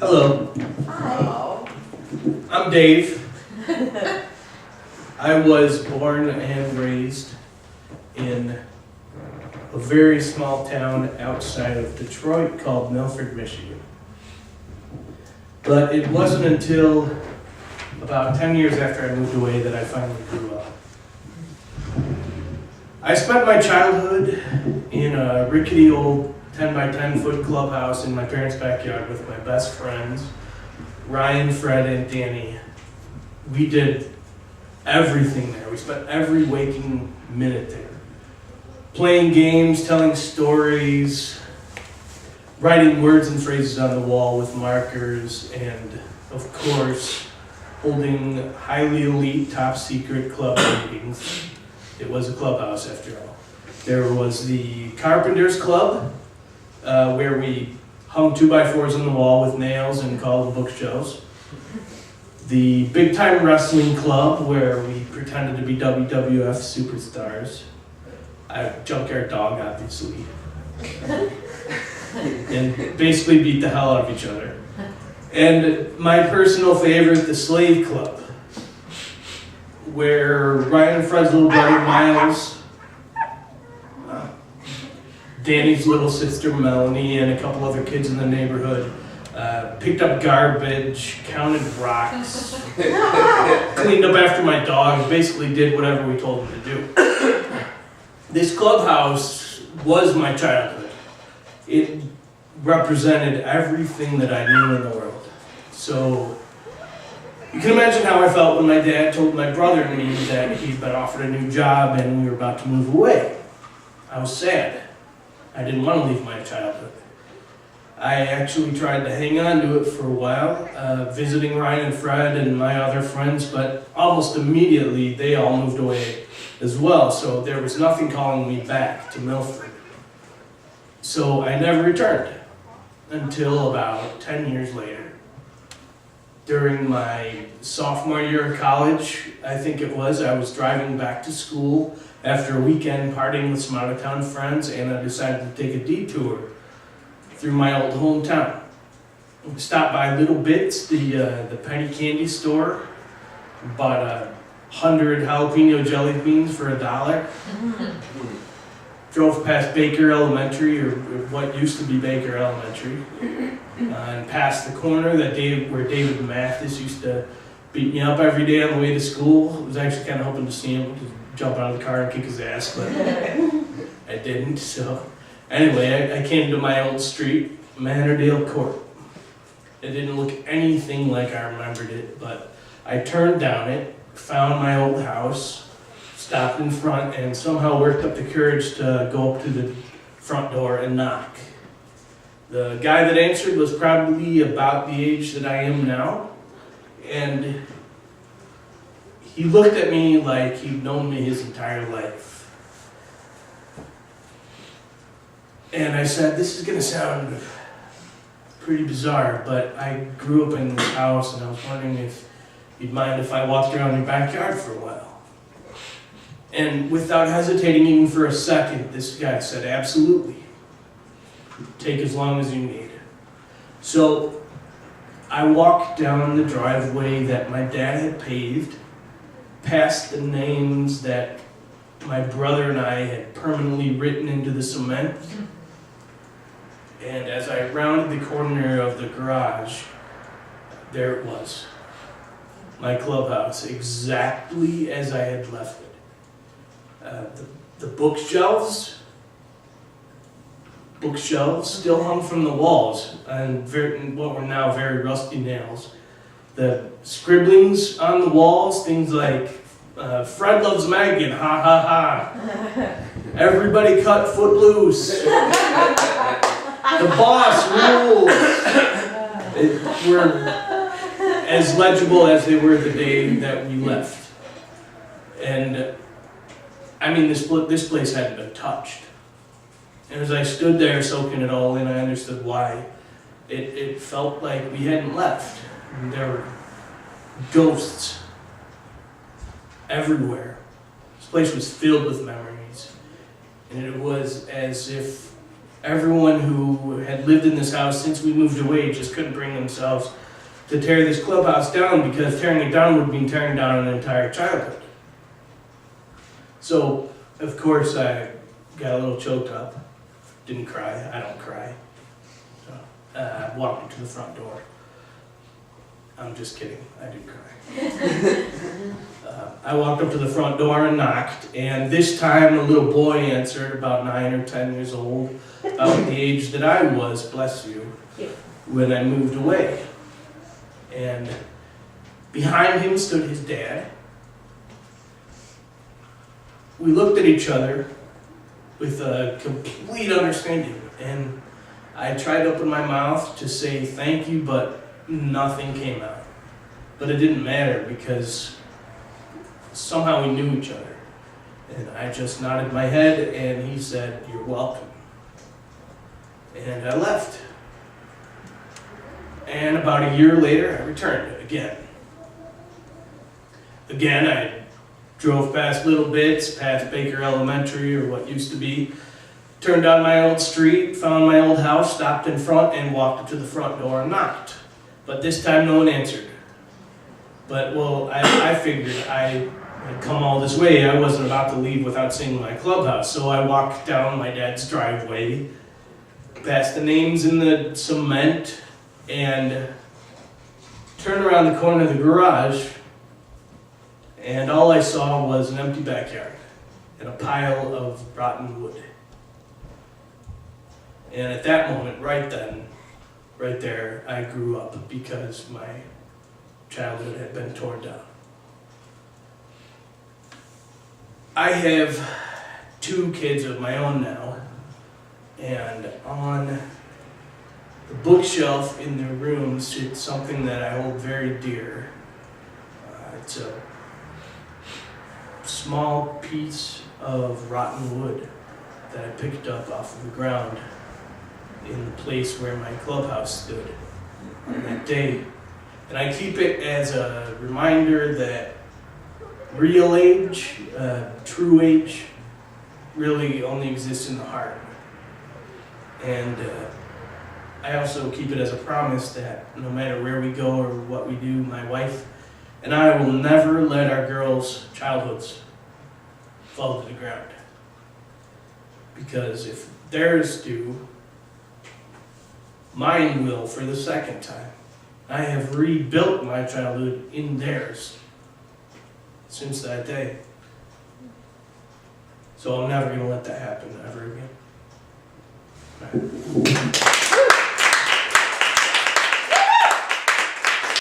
Hello, Hi. I'm Dave. I was born and raised in a very small town outside of Detroit called Milford, Michigan. But it wasn't until about 10 years after I moved away that I finally grew up. I spent my childhood in a rickety old 10 by 10 foot clubhouse in my parents' backyard with my best friends, Ryan, Fred, and Danny. We did everything there. We spent every waking minute there. Playing games, telling stories, writing words and phrases on the wall with markers, and of course, holding highly elite, top secret club meetings. It was a clubhouse after all. There was the Carpenters Club, where we hung 2x4s on the wall with nails and called bookshelves. The Big Time Wrestling Club, where we pretended to be WWF superstars. Junkyard Dog, obviously. And basically beat the hell out of each other. And my personal favorite, the Slave Club, where Ryan and Fred's little brother Miles, Danny's little sister Melanie, and a couple other kids in the neighborhood picked up garbage, counted rocks, cleaned up after my dogs, basically did whatever we told them to do. This clubhouse was my childhood. It represented everything that I knew in the world. So you can imagine how I felt when my dad told my brother and me that he'd been offered a new job and we were about to move away. I was sad. I didn't want to leave my childhood. I actually tried to hang on to it for a while, visiting Ryan and Fred and my other friends, but almost immediately they all moved away as well, so there was nothing calling me back to Milford. So I never returned until about 10 years later. During my sophomore year of college, I think it was, I was driving back to school after a weekend partying with some out-of-town friends, and I decided to take a detour through my old hometown. We stopped by Little Bits, the penny candy store, bought 100 jalapeno jelly beans for $1. Drove past Baker Elementary, or what used to be Baker Elementary, and past the corner that where David Mathis used to beat me up every day on the way to school. I was actually kind of hoping to see him jump out of the car and kick his ass, but I didn't. So anyway, I came to my old street, Mannerdale Court. It didn't look anything like I remembered it, but I turned down it, found my old house, stopped in front, and somehow worked up the courage to go up to the front door and knock. The guy that answered was probably about the age that I am now, and he looked at me like he'd known me his entire life. And I said, this is going to sound pretty bizarre, but I grew up in this house, and I was wondering if you'd mind if I walked around your backyard for a while. And without hesitating even for a second, this guy said, absolutely. Take as long as you need. So I walked down the driveway that my dad had paved, past the names that my brother and I had permanently written into the cement. And as I rounded the corner of the garage, there it was. My clubhouse, exactly as I had left it. The bookshelves still hung from the walls, and what were now very rusty nails. The scribblings on the walls, things like, Fred loves Megan, ha ha ha. Everybody cut Footloose. The boss rules. It were as legible as they were the day that we left. And I mean, this place hadn't been touched. And as I stood there soaking it all in, I understood why. It felt like we hadn't left. And there were ghosts everywhere. This place was filled with memories. And it was as if everyone who had lived in this house since we moved away just couldn't bring themselves to tear this clubhouse down, because tearing it down would mean tearing down an entire childhood. So, of course, I got a little choked up. Didn't cry. I don't cry. So, I walked into the front door. I'm just kidding. I did cry. I walked up to the front door and knocked, and this time a little boy answered, about 9 or 10 years old, about the age that I was, bless you, when I moved away. And behind him stood his dad. We looked at each other with a complete understanding, and I tried to open my mouth to say thank you, but nothing came out. But it didn't matter, because somehow we knew each other. And I just nodded my head, and he said, "You're welcome." And I left. And about a year later, I returned again. Again, I drove past Little Bits, past Baker Elementary, or what used to be, turned down my old street, found my old house, stopped in front, and walked up to the front door and knocked. But this time no one answered. But, well, I figured I had come all this way. I wasn't about to leave without seeing my clubhouse. So I walked down my dad's driveway, past the names in the cement, and turned around the corner of the garage, and all I saw was an empty backyard and a pile of rotten wood. And at that moment, right then, right there, I grew up, because my childhood had been torn down. I have 2 kids of my own now, and on the bookshelf in their rooms sits something that I hold very dear. It's a small piece of rotten wood that I picked up off of the ground in the place where my clubhouse stood on that day. And I keep it as a reminder that real age, true age, really only exists in the heart. And I also keep it as a promise that no matter where we go or what we do, my wife and I will never let our girls' childhoods fall to the ground. Because if theirs do, mine will for the second time. I have rebuilt my childhood in theirs since that day. So I'm never going to let that happen ever again. All right.